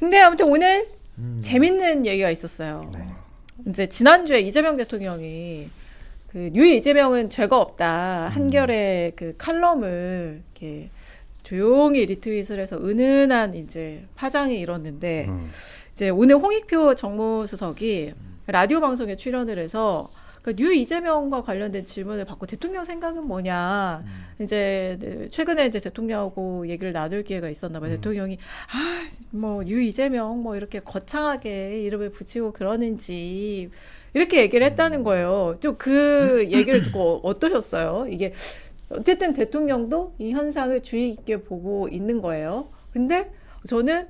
근데 아무튼 오늘 재밌는 얘기가 있었어요. 네. 이제 지난주에 이재명 대통령이 그 뉴 이재명은 죄가 없다 한결의 그 칼럼을 이렇게 조용히 리트윗을 해서 은은한 이제 파장이 일었는데 이제 오늘 홍익표 정무수석이 라디오 방송에 출연을 해서 그 뉴 이재명과 관련된 질문을 받고 대통령 생각은 뭐냐 이제 최근에 이제 대통령하고 얘기를 나눌 기회가 있었나 봐요. 대통령이 뭐 뉴 이재명 뭐 이렇게 거창하게 이름을 붙이고 그러는지 이렇게 얘기를 했다는 거예요. 좀 그 얘기를 듣고 어떠셨어요? 이게 어쨌든 대통령도 이 현상을 주의 깊게 보고 있는 거예요. 근데 저는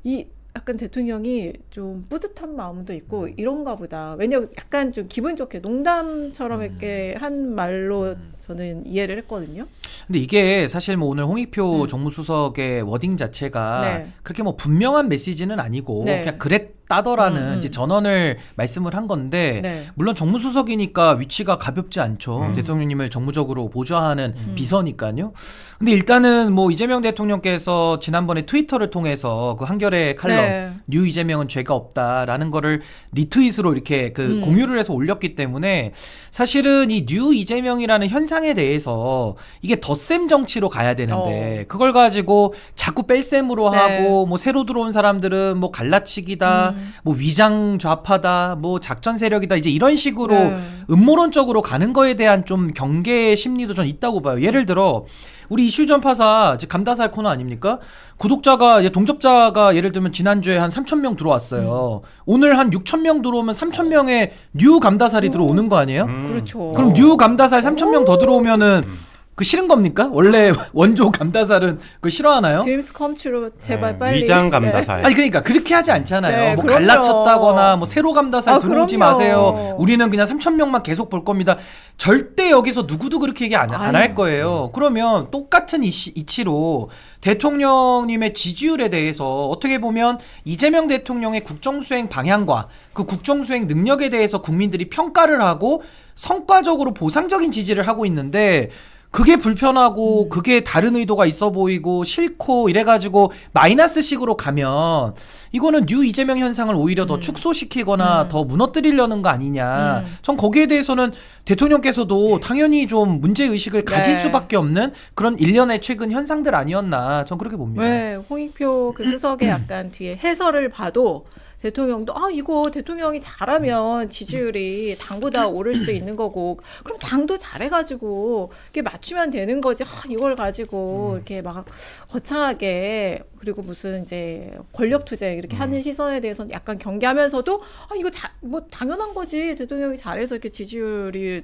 이 약간 대통령이 좀 뿌듯한 마음도 있고 이런가 보다. 왜냐면 약간 좀 기분 좋게 농담처럼 이렇게 한 말로 저는 이해를 했거든요. 근데 이게 사실 뭐 오늘 홍익표 정무수석의 워딩 자체가 네. 그렇게 뭐 분명한 메시지는 아니고 네. 그냥 그랬다더라는 이제 전언을 말씀을 한 건데 네. 물론 정무수석이니까 위치가 가볍지 않죠. 대통령님을 정무적으로 보좌하는 비서니까요. 근데 일단은 뭐 이재명 대통령께서 지난번에 트위터를 통해서 그 한겨레 칼럼 네. 뉴 이재명은 죄가 없다라는 거를 리트윗으로 이렇게 그 공유를 해서 올렸기 때문에 사실은 이 뉴 이재명이라는 현상에 대해서 이게 덧셈 정치로 가야 되는데 그걸 가지고 자꾸 뺄셈으로 네. 하고 뭐 새로 들어온 사람들은 뭐 갈라치기다 뭐 위장 좌파다 뭐 작전 세력이다 이제 이런 식으로 네. 음모론적으로 가는 거에 대한 좀 경계 심리도 전 있다고 봐요. 예를 들어 우리 이슈 전파사 이제 감다살 코너 아닙니까? 구독자가 이제 동접자가 예를 들면 지난주에 한 3,000명 들어왔어요. 오늘 한 6,000명 들어오면 3,000명의 뉴 감다살이 들어오는 거 아니에요? 그렇죠. 그럼 뉴 감다살 3,000명 더 들어오면은 그 싫은 겁니까? 원래 원조 감다살은 그걸 싫어하나요? 드림스 컴츄로 제발 빨리. 위장 감다살. 아니 그러니까 그렇게 하지 않잖아요. 네, 뭐 그럼요. 갈라쳤다거나 뭐 새로 감다살 들어오지 그럼요. 마세요. 우리는 그냥 3,000명만 계속 볼 겁니다. 절대 여기서 누구도 그렇게 얘기 안 할 거예요. 그러면 똑같은 이치로 대통령님의 지지율에 대해서 어떻게 보면 이재명 대통령의 국정수행 방향과 그 국정수행 능력에 대해서 국민들이 평가를 하고 성과적으로 보상적인 지지를 하고 있는데 그게 불편하고 그게 다른 의도가 있어 보이고 싫고 이래가지고 마이너스식으로 가면 이거는 뉴 이재명 현상을 오히려 더 축소시키거나 더 무너뜨리려는 거 아니냐. 전 거기에 대해서는 대통령께서도 당연히 좀 문제의식을 가질 네. 수밖에 없는 그런 일련의 최근 현상들 아니었나. 전 그렇게 봅니다. 네, 홍익표 그 수석의 약간 뒤에 해설을 봐도 대통령도 이거 대통령이 잘하면 지지율이 당보다 오를 수도 있는 거고 그럼 당도 잘해가지고 이렇게 맞추면 되는 거지. 이걸 가지고 이렇게 막 거창하게 그리고 무슨 이제 권력 투쟁 이렇게 하는 시선에 대해서는 약간 경계하면서도 이거 뭐 당연한 거지. 대통령이 잘해서 이렇게 지지율이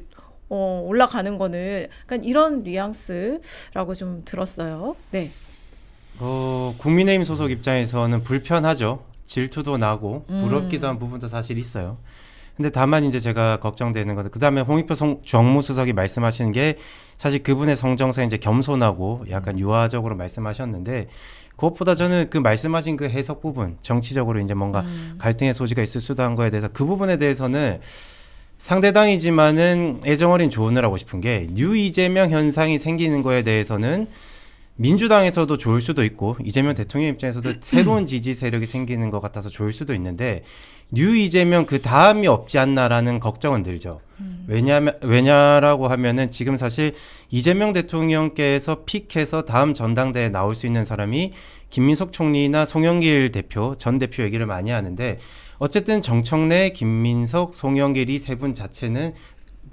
올라가는 거는 약간 이런 뉘앙스라고 좀 들었어요. 네. 국민의힘 소속 입장에서는 불편하죠. 질투도 나고 부럽기도 한 부분도 사실 있어요. 근데 다만 이제 제가 걱정되는 것은 그다음에 홍익표 정무수석이 말씀하시는 게 사실 그분의 성정상 이제 겸손하고 약간 유화적으로 말씀하셨는데 그것보다 저는 그 말씀하신 그 해석 부분 정치적으로 이제 뭔가 갈등의 소지가 있을 수도 한 거에 대해서 그 부분에 대해서는 상대당이지만은 애정어린 조언을 하고 싶은 게 뉴 이재명 현상이 생기는 거에 대해서는 민주당에서도 좋을 수도 있고 이재명 대통령 입장에서도 새로운 지지 세력이 생기는 것 같아서 좋을 수도 있는데 뉴 이재명 그 다음이 없지 않나라는 걱정은 들죠. 왜냐라고 하면은 지금 사실 이재명 대통령께서 픽해서 다음 전당대회에 나올 수 있는 사람이 김민석 총리나 송영길 대표, 전 대표 얘기를 많이 하는데 어쨌든 정청래, 김민석, 송영길 이 세 분 자체는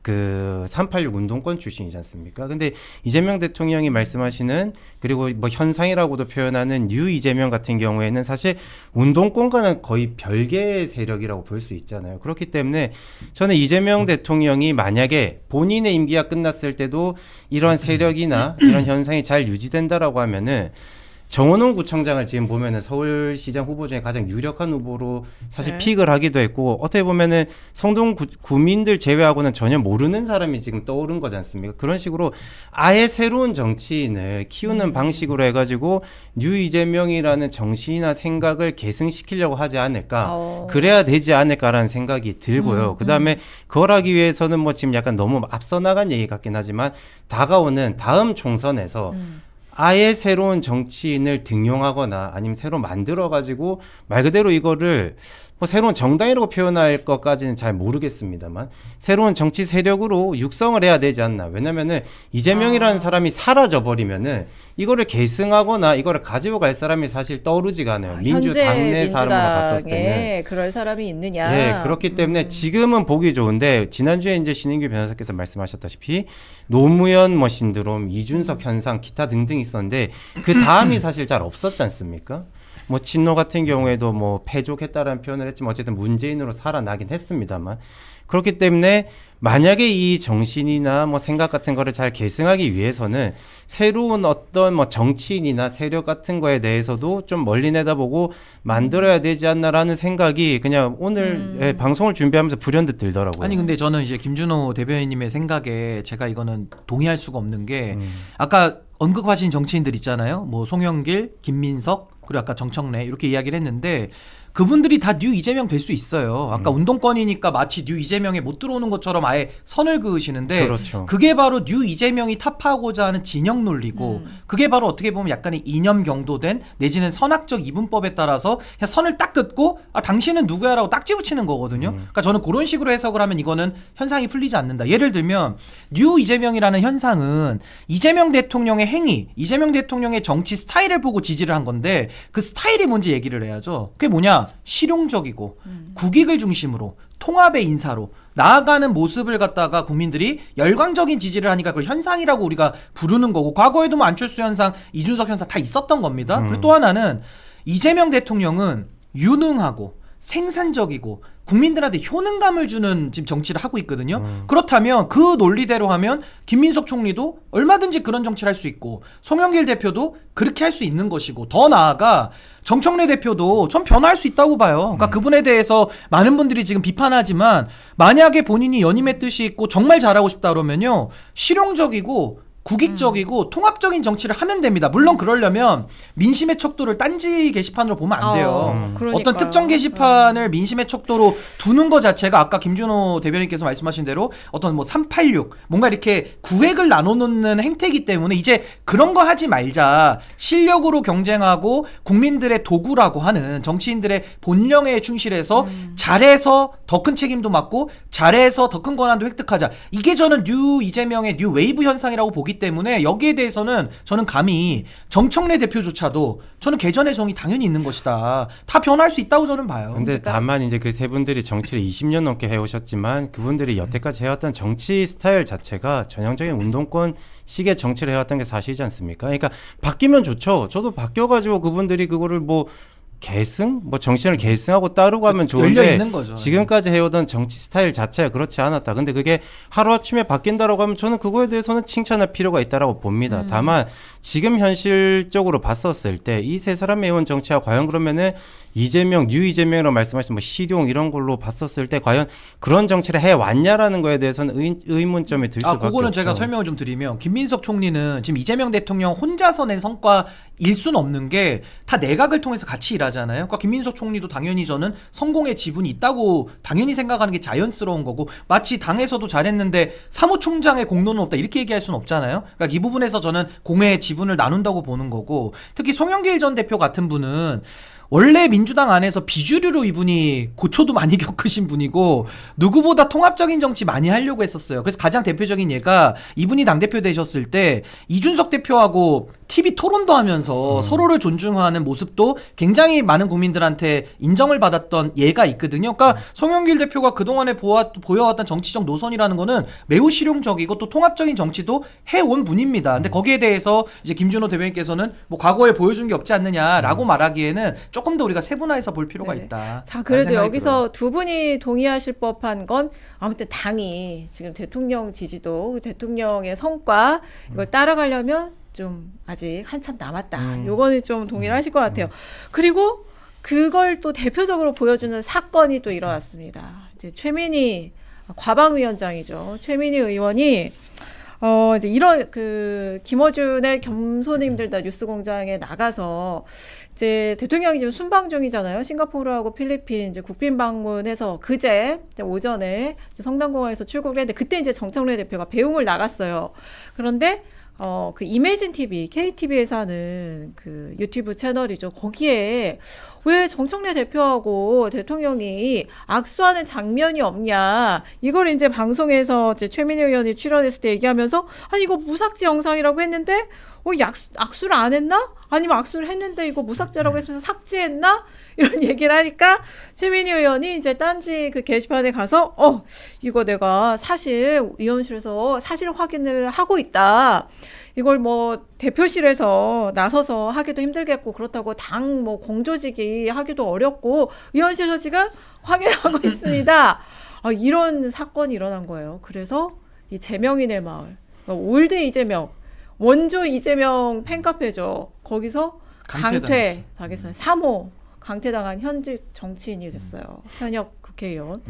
그 386 운동권 출신이지 않습니까? 근데 이재명 대통령이 말씀하시는 그리고 뭐 현상이라고도 표현하는 뉴 이재명 같은 경우에는 사실 운동권과는 거의 별개의 세력이라고 볼 수 있잖아요. 그렇기 때문에 저는 이재명 대통령이 만약에 본인의 임기가 끝났을 때도 이런 세력이나 이런 현상이 잘 유지된다라고 하면은 정원훈 구청장을 지금 보면은 서울시장 후보 중에 가장 유력한 후보로 사실 네. 픽을 하기도 했고 어떻게 보면은 성동 구민들 제외하고는 전혀 모르는 사람이 지금 떠오른 거지 않습니까? 그런 식으로 아예 새로운 정치인을 키우는 방식으로 해가지고 뉴 이재명이라는 정신이나 생각을 계승시키려고 하지 않을까 그래야 되지 않을까라는 생각이 들고요. 그다음에 그걸 하기 위해서는 뭐 지금 약간 너무 앞서 나간 얘기 같긴 하지만 다가오는 다음 총선에서 아예 새로운 정치인을 등용하거나 아니면 새로 만들어가지고 말 그대로 이거를 뭐 새로운 정당이라고 표현할 것까지는 잘 모르겠습니다만 새로운 정치 세력으로 육성을 해야 되지 않나. 왜냐면은 이재명이라는 사람이 사라져 버리면은 이거를 계승하거나 이거를 가지고 갈 사람이 사실 떠오르지가 않아요. 민주당 내 사람으로 봤을 때는. 민주당에 그럴 사람이 있느냐. 네, 그렇기 때문에 지금은 보기 좋은데 지난주에 이제 신인규 변호사께서 말씀하셨다시피 노무현 뭐 신드롬, 이준석 현상, 기타 등등 있었는데 그 다음이 사실 잘 없었지 않습니까? 뭐 친노 같은 경우에도 뭐 패족했다라는 표현을 했지만 어쨌든 문재인으로 살아나긴 했습니다만 그렇기 때문에 만약에 이 정신이나 뭐 생각 같은 거를 잘 계승하기 위해서는 새로운 어떤 뭐 정치인이나 세력 같은 거에 대해서도 좀 멀리 내다보고 만들어야 되지 않나라는 생각이 그냥 오늘 예, 방송을 준비하면서 불현듯 들더라고요. 아니 근데 저는 이제 김준호 대변인님의 생각에 제가 이거는 동의할 수가 없는 게 아까 언급하신 정치인들 있잖아요. 뭐 송영길, 김민석 그리고 아까 정청래 이렇게 이야기를 했는데 그분들이 다 뉴 이재명 될 수 있어요. 아까 운동권이니까 마치 뉴 이재명에 못 들어오는 것처럼 아예 선을 그으시는데 그렇죠. 그게 바로 뉴 이재명이 타파하고자 하는 진영 논리고 그게 바로 어떻게 보면 약간의 이념 경도된 내지는 선악적 이분법에 따라서 그냥 선을 딱 긋고 아 당신은 누구야라고 딱지 붙이는 거거든요. 그러니까 저는 그런 식으로 해석을 하면 이거는 현상이 풀리지 않는다. 예를 들면 뉴 이재명이라는 현상은 이재명 대통령의 행위, 이재명 대통령의 정치 스타일을 보고 지지를 한 건데 그 스타일이 뭔지 얘기를 해야죠. 그게 뭐냐? 실용적이고 국익을 중심으로 통합의 인사로 나아가는 모습을 갖다가 국민들이 열광적인 지지를 하니까 그걸 현상이라고 우리가 부르는 거고 과거에도 뭐 안철수 현상, 이준석 현상 다 있었던 겁니다. 그리고 또 하나는 이재명 대통령은 유능하고 생산적이고 국민들한테 효능감을 주는 지금 정치를 하고 있거든요. 그렇다면 그 논리대로 하면 김민석 총리도 얼마든지 그런 정치를 할 수 있고 송영길 대표도 그렇게 할 수 있는 것이고 더 나아가 정청래 대표도 전 변화할 수 있다고 봐요. 그러니까 그분에 대해서 많은 분들이 지금 비판하지만 만약에 본인이 연임의 뜻이 있고 정말 잘하고 싶다 그러면요. 실용적이고 국익적이고 통합적인 정치를 하면 됩니다. 물론 그러려면 민심의 척도를 딴지 게시판으로 보면 안 돼요. 그러니까요. 어떤 특정 게시판을 민심의 척도로 두는 것 자체가 아까 김준호 대변인께서 말씀하신 대로 어떤 뭐 386 뭔가 이렇게 구획을 나눠놓는 행태이기 때문에 이제 그런 거 하지 말자. 실력으로 경쟁하고 국민들의 도구라고 하는 정치인들의 본령에 충실해서 잘해서 더 큰 책임도 맡고 잘해서 더 큰 권한도 획득하자. 이게 저는 뉴 이재명의 뉴 웨이브 현상이라고 보기 때문에 여기에 대해서는 저는 감히 정청래 대표조차도 저는 개전의 정이 당연히 있는 것이다. 다 변할 수 있다고 저는 봐요. 근데 다만 이제 그 세 분들이 정치를 20년 넘게 해오셨지만 그분들이 여태까지 해왔던 정치 스타일 자체가 전형적인 운동권 식의 정치를 해왔던 게 사실이지 않습니까? 그러니까 바뀌면 좋죠. 저도 바뀌어가지고 그분들이 그거를 뭐 계승? 뭐 정신을 계승하고 따르고 하면 좋은데 열려 있는 거죠. 지금까지 해오던 정치 스타일 자체가 그렇지 않았다. 근데 그게 하루아침에 바뀐다라고 하면 저는 그거에 대해서는 칭찬할 필요가 있다라고 봅니다. 다만 지금 현실적으로 봤었을 때 이 세 사람이 해온 정치가 과연 그러면은 이재명, 뉴 이재명이라고 말씀하신 뭐 실용 이런 걸로 봤었을 때 과연 그런 정치를 해왔냐라는 거에 대해서는 의문점이 들 수밖에 없죠. 그거는 제가 설명을 좀 드리면 김민석 총리는 지금 이재명 대통령 혼자서 낸 성과일 수는 없는 게 다 내각을 통해서 같이 일하잖아요. 그러니까 김민석 총리도 당연히 저는 성공의 지분이 있다고 당연히 생각하는 게 자연스러운 거고 마치 당에서도 잘했는데 사무총장의 공로는 없다 이렇게 얘기할 수는 없잖아요. 그러니까 이 부분에서 저는 공회의 지분을 나눈다고 보는 거고 특히 송영길 전 대표 같은 분은 원래 민주당 안에서 비주류로 이분이 고초도 많이 겪으신 분이고 누구보다 통합적인 정치 많이 하려고 했었어요. 그래서 가장 대표적인 예가 이분이 당대표 되셨을 때 이준석 대표하고 TV 토론도 하면서 서로를 존중하는 모습도 굉장히 많은 국민들한테 인정을 받았던 예가 있거든요. 그러니까 송영길 대표가 그동안에 보여왔던 정치적 노선이라는 거는 매우 실용적이고 또 통합적인 정치도 해온 분입니다. 근데 거기에 대해서 이제 김준호 대변인께서는 뭐 과거에 보여준 게 없지 않느냐라고 말하기에는 조금 더 우리가 세분화해서 볼 필요가 네. 있다. 자, 그래도 여기서 두 분이 동의하실 법한 건 아무튼 당이 지금 대통령 지지도 대통령의 성과 이걸 따라가려면 좀 아직 한참 남았다. 요거는 좀 동의를 하실 것 같아요. 그리고 그걸 또 대표적으로 보여주는 사건이 또 일어났습니다. 이제 최민희 과방위원장이죠. 최민희 의원이 이제 이런 김어준의 겸손이 힘들다 뉴스공장에 나가서 이제 대통령이 지금 순방 중이잖아요. 싱가포르하고 필리핀 이제 국빈 방문해서 그제 오전에 이제 성남공항에서 출국을 했는데 그때 이제 정청래 대표가 배웅을 나갔어요. 그런데 그 이매진 TV, KTV에서 하는 그 유튜브 채널이죠. 거기에 왜 정청래 대표하고 대통령이 악수하는 장면이 없냐. 이걸 이제 방송에서 이제 최민희 의원이 출연했을 때 얘기하면서 아니 이거 무삭제 영상이라고 했는데 악수를 안 했나? 아니면 악수를 했는데 이거 무삭제라고 했으면서 삭제했나? 이런 얘기를 하니까 최민희 의원이 이제 딴지 그 게시판에 가서 이거 내가 사실 의원실에서 사실 확인을 하고 있다. 이걸 뭐 대표실에서 나서서 하기도 힘들겠고 그렇다고 당 뭐 공조직이 하기도 어렵고 의원실에서 지금 확인하고 있습니다. 이런 사건이 일어난 거예요. 그래서 이 제명인의 마을, 올드 이재명, 원조 이재명 팬카페죠. 거기서 강퇴 당했어요. 3호 강퇴당한 현직 정치인이 됐어요. 현역 국회의원.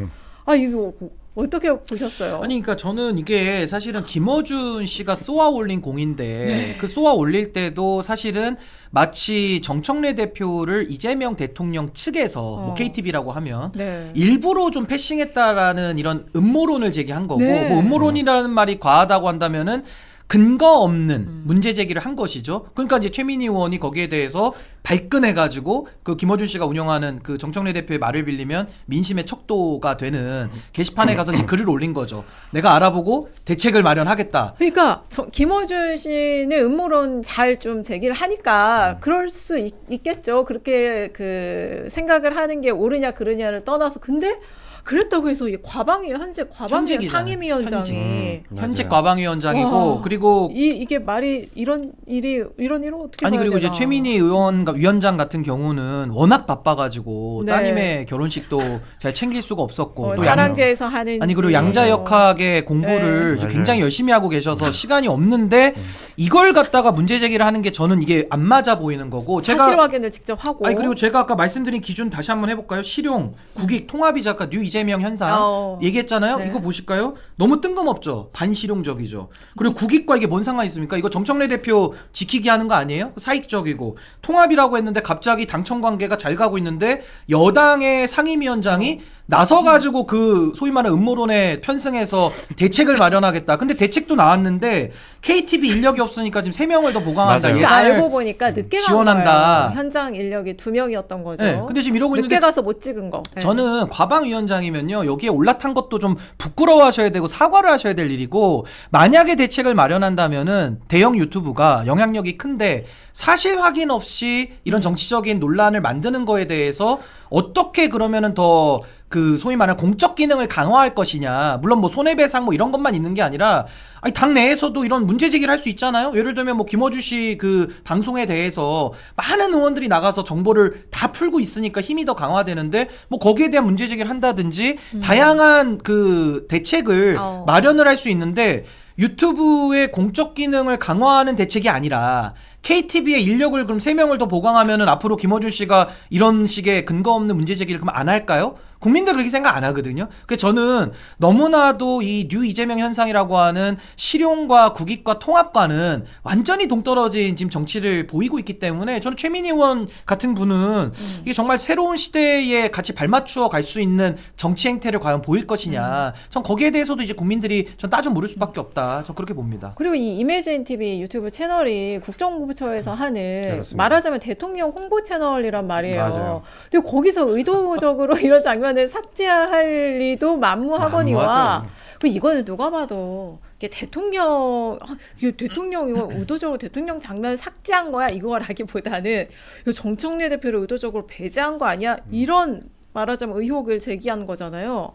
이거 어떻게 보셨어요? 아니 그러니까 저는 이게 사실은 김어준 씨가 쏘아 올린 공인데 그 쏘아 올릴 때도 사실은 마치 정청래 대표를 이재명 대통령 측에서 뭐 KTV라고 하면 일부러 좀 패싱했다라는 이런 음모론을 제기한 거고 뭐 음모론이라는 말이 과하다고 한다면은 근거 없는 문제 제기를 한 것이죠. 그러니까 이제 최민희 의원이 거기에 대해서 발끈해가지고 그 김어준 씨가 운영하는 그 정청래 대표의 말을 빌리면 민심의 척도가 되는 게시판에 가서 이제 글을 올린 거죠. 내가 알아보고 대책을 마련하겠다. 그러니까 김어준 씨는 음모론 잘 좀 제기를 하니까 그럴 수 있겠죠. 그렇게 그 생각을 하는 게 옳으냐 그르냐를 떠나서 근데 그랬다고 해서 이 현직 과방위 상임위원장이 현직 과방위원장이고 그리고 이게 말이 이런 일을 어떻게 아니 봐야 그리고 되나. 이제 최민희 위원장 같은 경우는 워낙 바빠가지고 따님의 결혼식도 잘 챙길 수가 없었고 또 사랑제에서 하는 그리고 양자역학의 공부를 굉장히 열심히 하고 계셔서 시간이 없는데 이걸 갖다가 문제 제기를 하는 게 저는 이게 안 맞아 보이는 거고 사실 확인을 직접 하고 그리고 제가 아까 말씀드린 기준 다시 한번 해볼까요? 실용, 국익, 통합이자 아까 뉴 이재명 현상 얘기했잖아요. 이거 보실까요? 너무 뜬금없죠. 반실용적이죠. 그리고 국익과 이게 뭔 상관이 있습니까? 이거 정청래 대표 지키게 하는 거 아니에요? 사익적이고 통합이라고 했는데 갑자기 당청 관계가 잘 가고 있는데 여당의 상임위원장이 나서가지고 그 소위 말하는 음모론에 편승해서 대책을 마련하겠다. 근데 대책도 나왔는데 KTV 인력이 없으니까 지금 3명을 더 보강한다. 그러니까 알고 보니까 늦게 지원한다. 간 거예요. 현장 인력이 2명이었던 거죠. 근데 지금 이러고 있는데 늦게 가서 못 찍은 거. 저는 과방위원장이면요 여기에 올라탄 것도 좀 부끄러워하셔야 되고 사과를 하셔야 될 일이고 만약에 대책을 마련한다면은 대형 유튜브가 영향력이 큰데 사실 확인 없이 이런 정치적인 논란을 만드는 거에 대해서 어떻게 그러면은 더 그 소위 말하는 공적 기능을 강화할 것이냐. 물론 뭐 손해배상 뭐 이런 것만 있는 게 아니라 당 내에서도 이런 문제 제기를 할 수 있잖아요. 예를 들면 뭐 김어준 씨 그 방송에 대해서 많은 의원들이 나가서 정보를 다 풀고 있으니까 힘이 더 강화되는데 뭐 거기에 대한 문제 제기를 한다든지 다양한 그 대책을 마련을 할 수 있는데 유튜브의 공적 기능을 강화하는 대책이 아니라 KTV의 인력을 그럼 3명을 더 보강하면은 앞으로 김어준 씨가 이런 식의 근거 없는 문제 제기를 그럼 안 할까요? 국민들 그렇게 생각 안 하거든요. 그래서 저는 너무나도 이 뉴 이재명 현상이라고 하는 실용과 국익과 통합과는 완전히 동떨어진 지금 정치를 보이고 있기 때문에 저는 최민희 의원 같은 분은 이게 정말 새로운 시대에 같이 발맞추어 갈 수 있는 정치 행태를 과연 보일 것이냐. 전 거기에 대해서도 이제 국민들이 전 따져 물을 수밖에 없다. 전 그렇게 봅니다. 그리고 이 이매진 TV 유튜브 채널이 국정부처에서 하는 그렇습니다. 말하자면 대통령 홍보 채널이란 말이에요. 맞아요. 근데 거기서 의도적으로 이런 장면을 삭제할 리도 만무하거니와 이거는 누가 봐도 이게 대통령 이거 의도적으로 대통령 장면을 삭제한 거야 이거라기보다는 이거 정청래 대표를 의도적으로 배제한 거 아니야 이런 말하자면 의혹을 제기하는 거잖아요.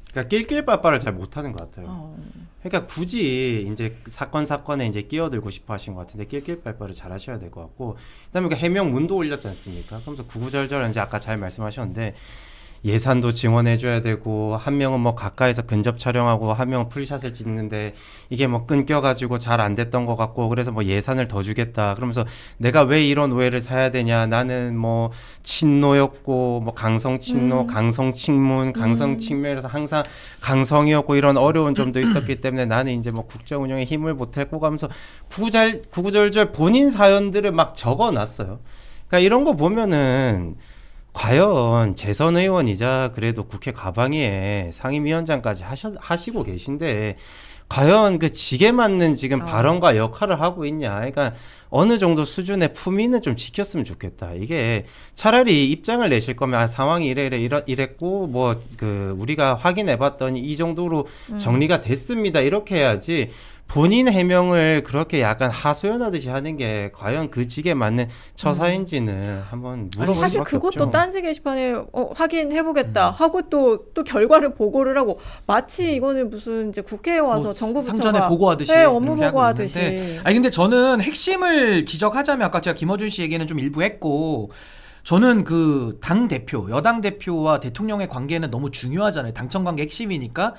그러니까 낄낄빠빠를 잘 못하는 것 같아요. 그러니까 굳이 이제 사건에 이제 끼어들고 싶어 하신 것 같은데 낄낄빨빨을 잘 하셔야 될 것 같고, 그다음에 그 해명문도 올렸지 않습니까? 그러면서 구구절절 이제 아까 잘 말씀하셨는데 예산도 지원해줘야 되고 한 명은 뭐 가까이서 근접 촬영하고 한 명은 풀샷을 찍는데 이게 뭐 끊겨가지고 잘 안 됐던 것 같고 그래서 뭐 예산을 더 주겠다 그러면서 내가 왜 이런 오해를 사야 되냐 나는 뭐 친노였고 뭐 강성 친노 강성 친문 강성 친문에서 항상 강성이었고 이런 어려운 점도 있었기 때문에 나는 이제 뭐 국정 운영에 힘을 보탰고 가면서 구구절절 본인 사연들을 막 적어놨어요. 그러니까 이런 거 보면은 과연 재선 의원이자 그래도 국회 가방위에 상임위원장까지 하시고 계신데 과연 그 직에 맞는 지금 어. 발언과 역할을 하고 있냐. 그러니까 어느 정도 수준의 품위는 좀 지켰으면 좋겠다. 이게 차라리 입장을 내실 거면 아, 상황이 이랬고 뭐 그 우리가 확인해 봤더니 이 정도로 정리가 됐습니다. 이렇게 해야지. 본인 해명을 그렇게 약간 하소연하듯이 하는 게 과연 그 직에 맞는 처사인지는 한번 물어볼 사실 수밖에 그것도 없죠. 딴지 게시판에 확인해보겠다 하고 또 결과를 보고를 하고 마치 이거는 무슨 이제 국회에 와서 뭐 정부 부처가 상전에 보고하듯이 네, 업무 이렇게 하고 보고하듯이. 있는데, 아니 근데 저는 핵심을 지적하자면 아까 제가 김어준 씨 얘기는 좀 일부 했고, 저는 그 당 대표, 여당 대표와 대통령의 관계는 너무 중요하잖아요. 당청 관계 핵심이니까.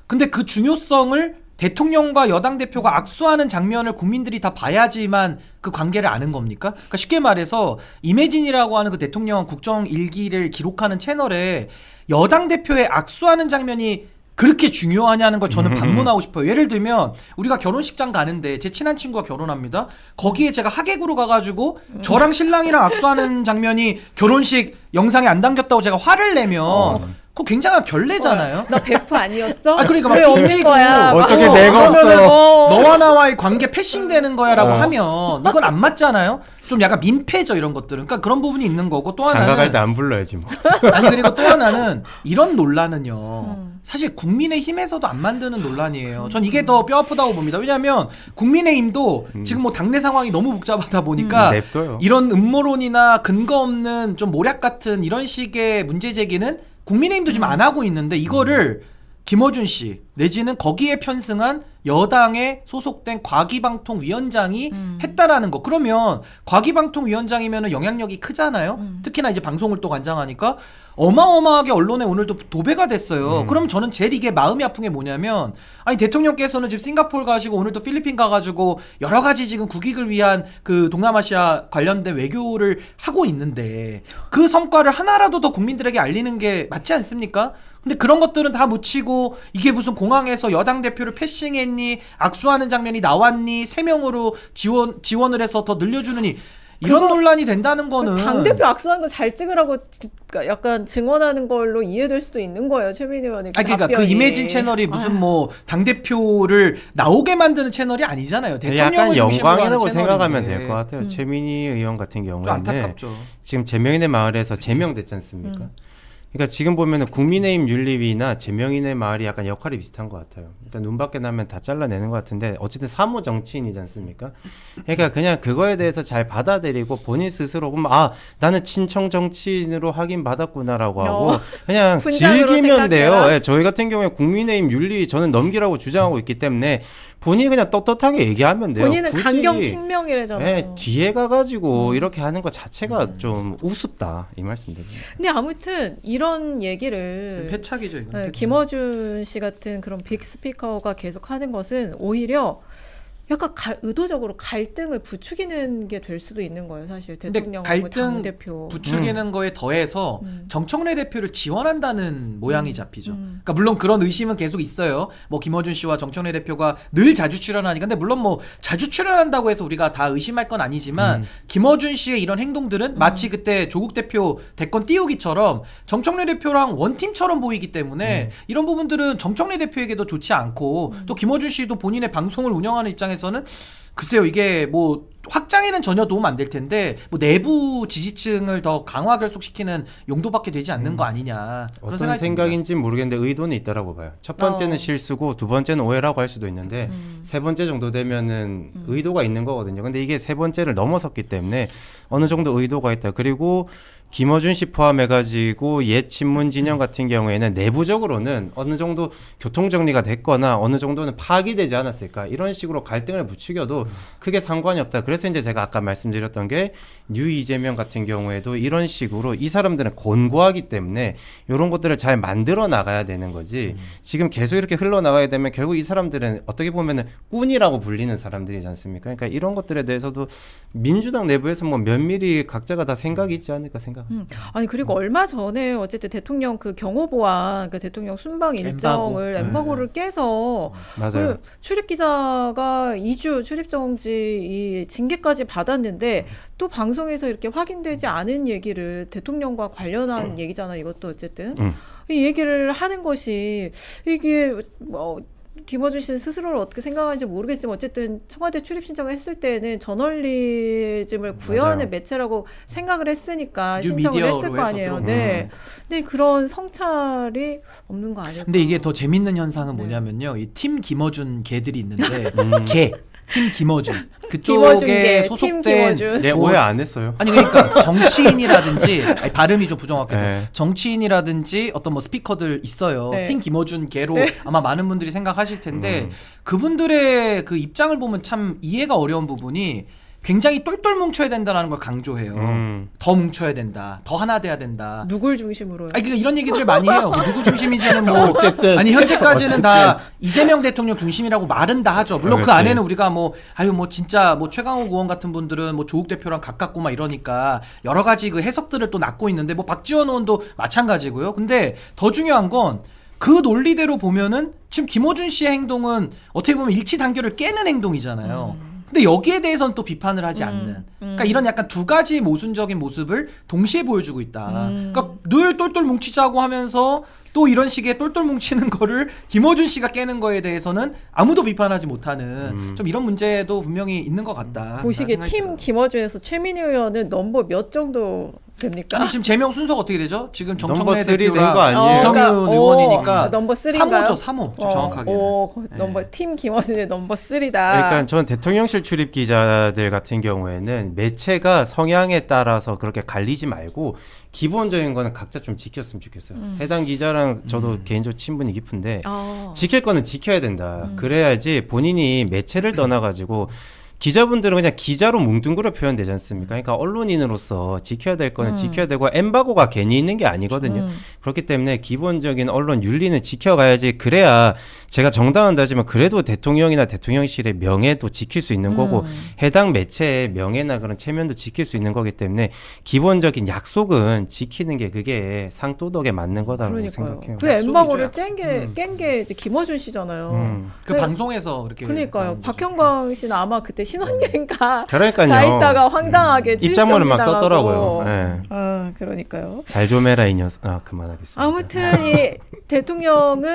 근데 그 중요성을 대통령과 여당 대표가 악수하는 장면을 국민들이 다 봐야지만 그 관계를 아는 겁니까? 그러니까 쉽게 말해서 이매진이라고 하는 그 대통령 국정 일기를 기록하는 채널에 여당 대표의 악수하는 장면이 그렇게 중요하냐는 걸 저는 반문하고 싶어요. 예를 들면 우리가 결혼식장 가는데 제 친한 친구가 결혼합니다. 거기에 제가 하객으로 가가지고 저랑 신랑이랑 악수하는 장면이 결혼식 영상에 안 담겼다고 제가 화를 내면 그거 굉장한 결례잖아요. 나 베프 아니었어? 아, 그러니까 막 왜 없는 삐지고 거야? 막, 어떻게 내가 그러면은 없어. 너와 나와의 관계 패싱되는 거야라고 어. 하면 이건 안 맞잖아요. 좀 약간 민폐죠 이런 것들은. 그러니까 그런 부분이 있는 거고 또 장가 갈 하나는 때 안 불러야지 뭐. 아니 그리고 또 하나는 이런 논란은요. 사실 국민의힘에서도 안 만드는 논란이에요. 전 이게 더 뼈아프다고 봅니다. 왜냐하면 국민의힘도 지금 뭐 당내 상황이 너무 복잡하다 보니까 냅둬요. 이런 음모론이나 근거 없는 좀 모략 같은 이런 식의 문제 제기는 국민의힘도 지금 안 하고 있는데 이거를 김어준 씨 내지는 거기에 편승한 여당에 소속된 과기방통위원장이 했다라는 거. 그러면 과기방통위원장이면 영향력이 크잖아요. 특히나 이제 방송을 또 관장하니까 어마어마하게 언론에 오늘도 도배가 됐어요. 그럼 저는 제일 이게 마음이 아픈 게 뭐냐면 아니 대통령께서는 지금 싱가포르 가시고 오늘 또 필리핀 가가지고 여러 가지 지금 국익을 위한 그 동남아시아 관련된 외교를 하고 있는데 그 성과를 하나라도 더 국민들에게 알리는 게 맞지 않습니까? 근데 그런 것들은 다 묻히고 이게 무슨 공항에서 여당 대표를 패싱했니 악수하는 장면이 나왔니 3명으로 지원을 해서 더 늘려주느니 이런 그거- 논란이 된다는 거는 당대표 악수한 거 잘 찍으라고 약간 증언하는 걸로 이해될 수도 있는 거예요. 최민희 의원의 그 그러니까 그 답변이. 이매진 채널이 무슨 뭐 당대표를 나오게 만드는 채널이 아니잖아요. 대통령을 약간 중심으로 하는 영광이라고 채널인데. 생각하면 될 것 같아요. 최민희 의원 같은 좀 경우에는 안타깝죠. 지금 제명인의 마을에서 제명됐지 않습니까? 그러니까 지금 보면은 국민의힘 윤리위나 제명인의 마을이 약간 역할이 비슷한 것 같아요. 그러니까 눈 밖에 나면 다 잘라내는 것 같은데 어쨌든 사모 정치인이지 않습니까? 그러니까 그냥 그거에 대해서 잘 받아들이고 본인 스스로 보면 아 나는 친청 정치인으로 확인 받았구나라고 하고 그냥 분장으로 즐기면 돼요. 생각해라. 예, 저희 같은 경우에 국민의힘 윤리 저는 넘기라고 주장하고 있기 때문에 본인이 그냥 떳떳하게 얘기하면 돼요. 본인은 굳이 강경 친명이래잖아요. 예, 뒤에 가가지고 이렇게 하는 것 자체가 좀 우습다 이 말씀드립니다. 근데 아무튼 이런 얘기를 패착이죠 이건. 네, 패착. 김어준 씨 같은 그런 빅 스피커가 계속 하는 것은 오히려 약간 의도적으로 갈등을 부추기는 게 될 수도 있는 거예요. 사실 근데 대통령하고 갈등 당대표. 부추기는 거에 더해서 정청래 대표를 지원한다는 모양이 잡히죠. 음. 그러니까 물론 그런 의심은 계속 있어요. 뭐 김어준 씨와 정청래 대표가 늘 자주 출연하니까. 근데 물론 뭐 자주 출연한다고 해서 우리가 다 의심할 건 아니지만 김어준 씨의 이런 행동들은 마치 그때 조국 대표 대권 띄우기처럼 정청래 대표랑 원팀처럼 보이기 때문에 이런 부분들은 정청래 대표에게도 좋지 않고 또 김어준 씨도 본인의 방송을 운영하는 입장에서는 글쎄요 이게 뭐 확장에는 전혀 도움 안 될 텐데 뭐 내부 지지층을 더 강화 결속시키는 용도밖에 되지 않는 거 아니냐 그런 어떤 생각이 생각인지는 모르겠는데 의도는 있다라고 봐요. 첫 번째는 실수고 두 번째는 오해라고 할 수도 있는데 세 번째 정도 되면은 의도가 있는 거거든요. 근데 이게 세 번째를 넘어섰기 때문에 어느 정도 의도가 있다. 그리고 김어준 씨 포함해가지고 옛 친문 진영 같은 경우에는 내부적으로는 어느 정도 교통 정리가 됐거나 어느 정도는 파기되지 않았을까 이런 식으로 갈등을 부추겨도 크게 상관이 없다. 그래서 이제 제가 아까 말씀드렸던 게 뉴 이재명 같은 경우에도 이런 식으로 이 사람들은 곤고하기 때문에 이런 것들을 잘 만들어 나가야 되는 거지. 지금 계속 이렇게 흘러나가야 되면 결국 이 사람들은 어떻게 보면은 꾼이라고 불리는 사람들이지 않습니까? 그러니까 이런 것들에 대해서도 민주당 내부에서 뭐 면밀히 각자가 다 생각이 있지 않을까 생각. 아니 그리고 얼마 전에 어쨌든 대통령 그 경호보안 그 대통령 순방 일정을 엠바고를 깨서 맞아요. 그 출입 기자가 2주 출입 정지 이 징계까지 받았는데 또 방송에서 이렇게 확인되지 않은 얘기를 대통령과 관련한 얘기잖아 이것도 어쨌든 이 얘기를 하는 것이 이게 뭐 김어준 씨는 스스로를 어떻게 생각하는지 모르겠지만 어쨌든 청와대 출입 신청을 했을 때는 저널리즘을 구현하는 맞아요. 매체라고 생각을 했으니까 뉴 신청을 미디어로 했을 거 해서 아니에요. 들어오는. 네. 근데 그런 성찰이 없는 거 아닐까? 근데 이게 더 재밌는 현상은 네. 뭐냐면요. 이 팀 김어준 개들이 있는데 음. 팀 김어준 김어준 그쪽에 개, 팀 소속된 김어준. 네, 뭐- 오해 안 했어요. 아니 그러니까 정치인이라든지 아니, 발음이 좀 부정확해서 네. 정치인이라든지 어떤 뭐 스피커들 있어요. 네. 팀 김어준 개로 아마 많은 분들이 생각하실 텐데 음. 그분들의 그 입장을 보면 참 이해가 어려운 부분이 굉장히 똘똘 뭉쳐야 된다는 걸 강조해요. 더 뭉쳐야 된다. 더 하나 돼야 된다. 누굴 중심으로요? 아니 그러니까 이런 얘기들을 많이 해요. 뭐 누구 중심이지는 뭐 어쨌든. 아니 현재까지는 다 이재명 대통령 중심이라고 말은 다 하죠. 물론 그 그렇지. 안에는 우리가 뭐 아유 뭐 진짜 뭐 최강욱 의원 같은 분들은 뭐 조국 대표랑 가깝고 막 이러니까 여러 가지 그 해석들을 또 낳고 있는데 뭐 박지원 의원도 마찬가지고요. 근데 더 중요한 건 그 논리대로 보면은 지금 김어준 씨의 행동은 어떻게 보면 일치 단결을 깨는 행동이잖아요. 근데 여기에 대해서는 또 비판을 하지 않는. 그러니까 이런 약간 두 가지 모순적인 모습을 동시에 보여주고 있다. 그러니까 늘 똘똘 뭉치자고 하면서 또 이런 식의 똘똘 뭉치는 거를 김어준 씨가 깨는 거에 대해서는 아무도 비판하지 못하는 좀 이런 문제도 분명히 있는 것 같다. 보시기에 생각이 팀 들어요. 김어준에서 최민희 의원은 넘버 몇 정도 됩니까? 아니 지금 제명 순서가 어떻게 되죠? 지금 넘버 정청래 3 된 거 대표랑 아니에요? 이성윤 의원이니까 넘버 3인가요? 3호죠 3호 정확하게는. 넘버 팀 김어준의 넘버 3다. 그러니까 전 대통령실 출입 기자들 같은 경우에는 매체가 성향에 따라서 그렇게 갈리지 말고 기본적인 거는 각자 좀 지켰으면 좋겠어요. 해당 기자랑 저도 개인적으로 친분이 깊은데 지킬 거는 지켜야 된다. 그래야지 본인이 매체를 떠나가지고 기자분들은 그냥 기자로 뭉뚱그려 표현되지 않습니까? 그러니까 언론인으로서 지켜야 될 거는 지켜야 되고 엠바고가 괜히 있는 게 아니거든요. 그렇기 때문에 기본적인 언론 윤리는 지켜가야지. 그래야 제가 정당한다 하지만 그래도 대통령이나 대통령실의 명예도 지킬 수 있는 거고 해당 매체의 명예나 그런 체면도 지킬 수 있는 거기 때문에 기본적인 약속은 지키는 게 그게 상도덕에 맞는 거다라고 그러니까요. 생각해요. 그 약속이죠, 엠바고를 약속. 깬 게 이제 김어준 씨잖아요. 그 그래서- 방송에서 그렇게 그러니까요. 나온 거죠. 박형광 씨는 아마 그때 신혼여행가 그러니까요. 가 있다가 황당하게 입장문을 막 출입정지 썼더라고요. 당하고. 예. 아, 그러니까요. 잘 좀 해라 이 녀석. 아, 그만하겠습니다. 아무튼 이 대통령은